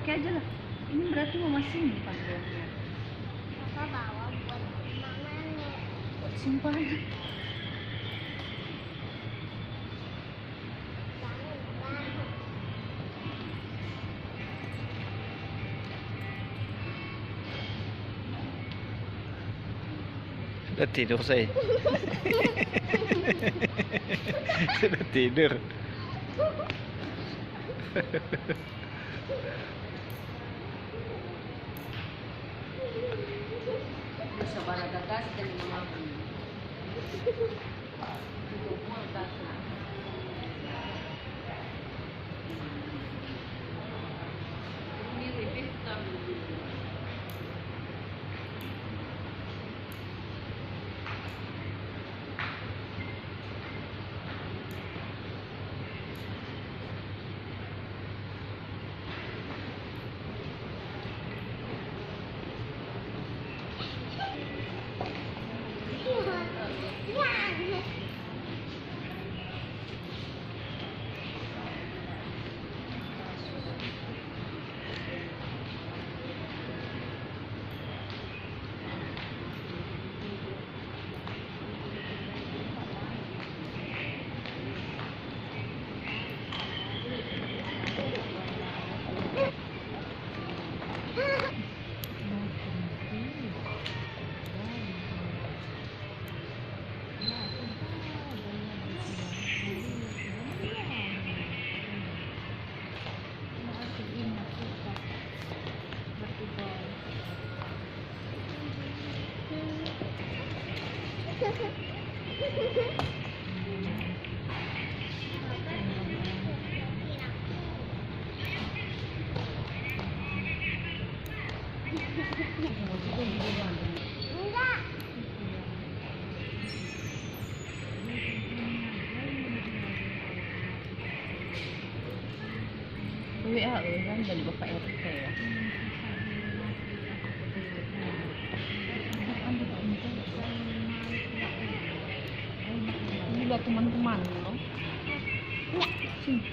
pakai aja lah. Ini berarti mau masih pantainya. Papa bawa buat mamanya. Buat simpanan. Jangan banget. Sudah tidur saya. Sudah tidur. Bisa barang gagas dan memakan. Itu mau gagas. Ini ribet kami. Enggak. WA kan dari Bapak RT ya. Ini buat teman-teman loh. Enggak. Sini.